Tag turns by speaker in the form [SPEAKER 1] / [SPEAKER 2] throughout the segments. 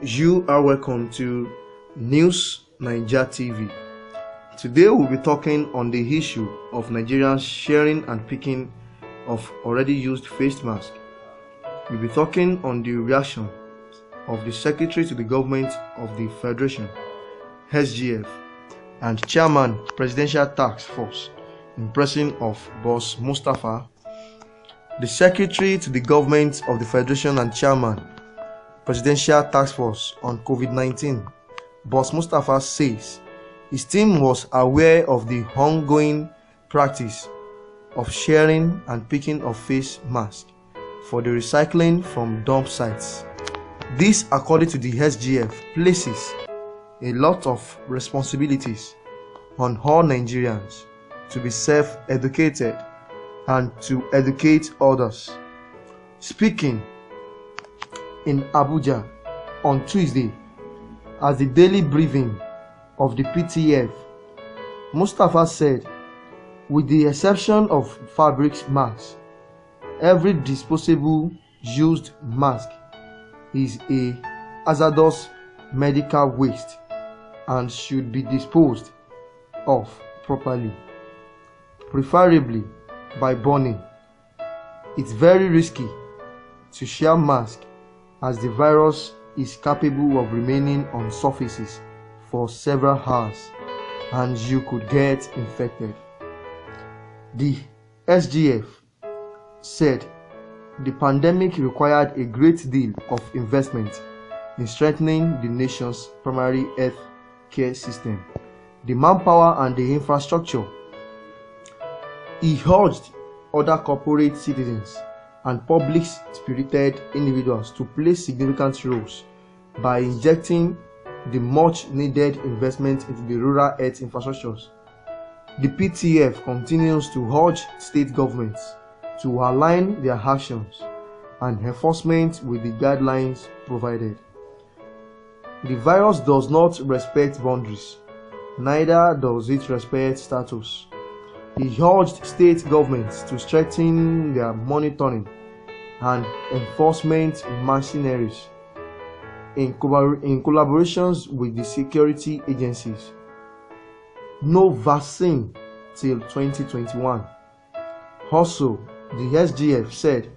[SPEAKER 1] You are welcome to News Niger TV. Today we'll be talking on the issue of Nigerians sharing and picking of already used face masks. We'll be talking on the reaction of the Secretary to the Government of the Federation, SGF, and Chairman Presidential Task Force in person of Boss Mustafa. The Secretary to the Government of the Federation and Chairman Presidential Task Force on COVID-19, Boss Mustafa, says his team was aware of the ongoing practice of sharing and picking of face masks for the recycling from dump sites. This, according to the SGF, places a lot of responsibilities on all Nigerians to be self-educated and to educate others. Speaking in Abuja on Tuesday as the daily briefing of the PTF, Mustafa said, with the exception of fabric masks, every disposable used mask is a hazardous medical waste and should be disposed of properly, preferably by burning. It's very risky to share masks as the virus is capable of remaining on surfaces for several hours and you could get infected. The SGF said the pandemic required a great deal of investment in strengthening the nation's primary health care system, the manpower and the infrastructure. He urged other corporate citizens and public-spirited individuals to play significant roles by injecting the much-needed investment into the rural health infrastructures. The PTF continues to urge state governments to align their actions and enforcement with the guidelines provided. The virus does not respect boundaries, neither does it respect status. He urged state governments to strengthen their monitoring and enforcement machineries in collaborations with the security agencies. No vaccine till 2021. Also, the SGF said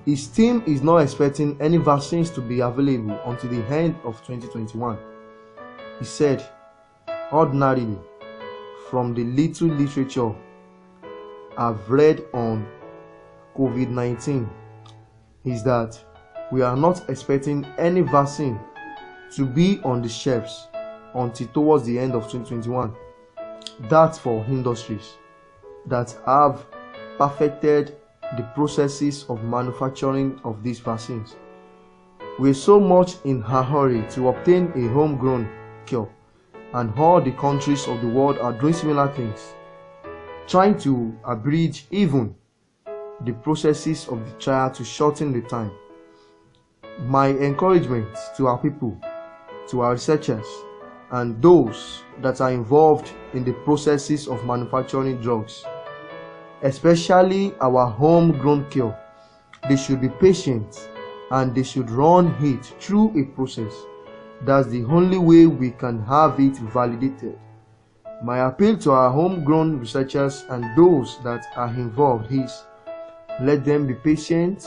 [SPEAKER 1] his team is not expecting any vaccines to be available until the end of 2021. He said, ordinarily, from the little literature I've read on COVID-19, is that we are not expecting any vaccine to be on the shelves until towards the end of 2021. That's for industries that have perfected the processes of manufacturing of these vaccines. We're so much in a hurry to obtain a homegrown cure, and all the countries of the world are doing similar things, trying to abridge even the processes of the trial to shorten the time. My encouragement to our people, to our researchers, and those that are involved in the processes of manufacturing drugs, especially our homegrown cure, they should be patient and they should run it through a process. That's the only way we can have it validated. My appeal to our homegrown researchers and those that are involved is, let them be patient,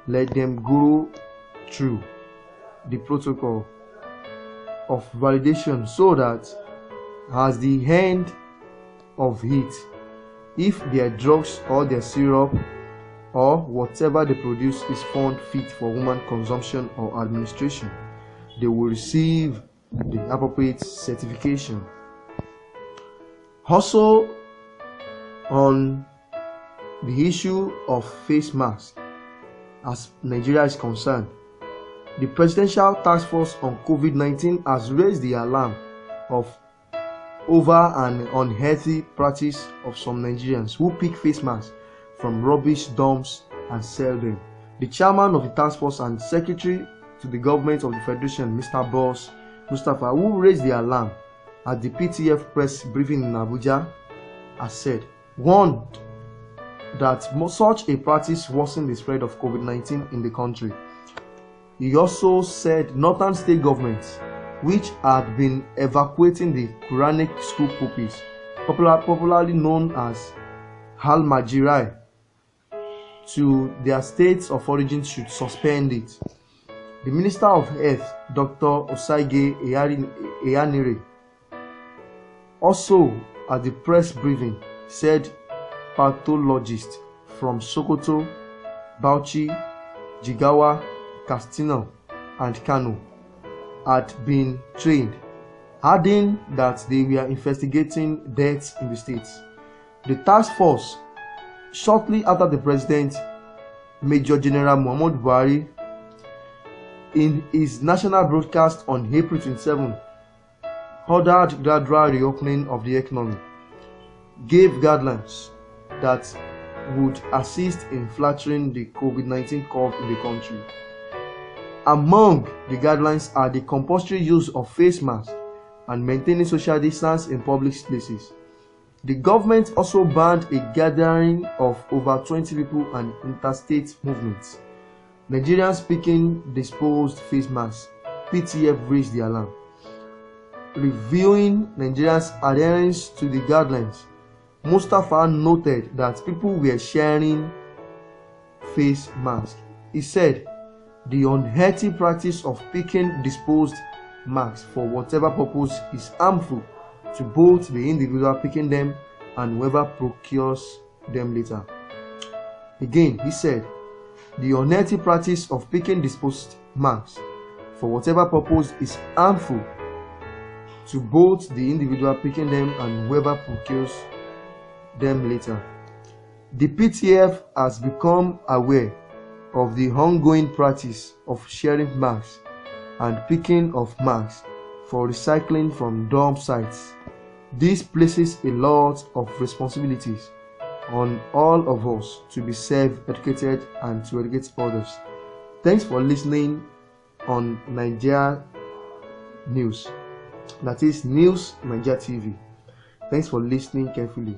[SPEAKER 1] let them go through the protocol of validation so that at the end of it, if their drugs or their syrup or whatever they produce is found fit for human consumption or administration, they will receive the appropriate certification. Also, on the issue of face masks, as Nigeria is concerned, the Presidential Task Force on COVID-19 has raised the alarm of over an unhealthy practice of some Nigerians who pick face masks from rubbish dumps and sell them. The chairman of the task force and secretary to the government of the Federation, Mr. Boss Mustafa, who raised the alarm at the PTF press briefing in Abuja, has said, warned that such a practice worsened the spread of COVID-19 in the country. He also said northern state governments, which had been evacuating the Quranic school pupils, popularly known as Al-Majirai, to their states of origin, should suspend it. The Minister of Health, Dr. Osaige Eyanire, also at the press briefing said pathologists from Sokoto, Bauchi, Jigawa, Katsina, and Kano had been trained, adding that they were investigating deaths in the states. The task force, shortly after the President, Major General Muhammadu Buhari, in his national broadcast on April 27, ordered gradual reopening of the economy, gave guidelines that would assist in flattering the COVID-19 curve in the country. Among the guidelines are the compulsory use of face masks and maintaining social distance in public places. The government also banned a gathering of over 20 people and interstate movements. Nigerians picking disposed face masks, PTF raised the alarm. Reviewing Nigerians' adherence to the guidelines, Mustafa noted that people were sharing face masks. He said, the unhealthy practice of picking disposed masks for whatever purpose is harmful to both the individual picking them and whoever procures them later. Again, he said, the unhealthy practice of picking disposed masks for whatever purpose is harmful to both the individual picking them and whoever procures them later. The PTF has become aware of the ongoing practice of sharing masks and picking of masks for recycling from dump sites. This places a lot of responsibilities on all of us to be self-educated and to educate others. Thanks for listening on Nigeria News. That is News Nigeria TV. Thanks for listening carefully.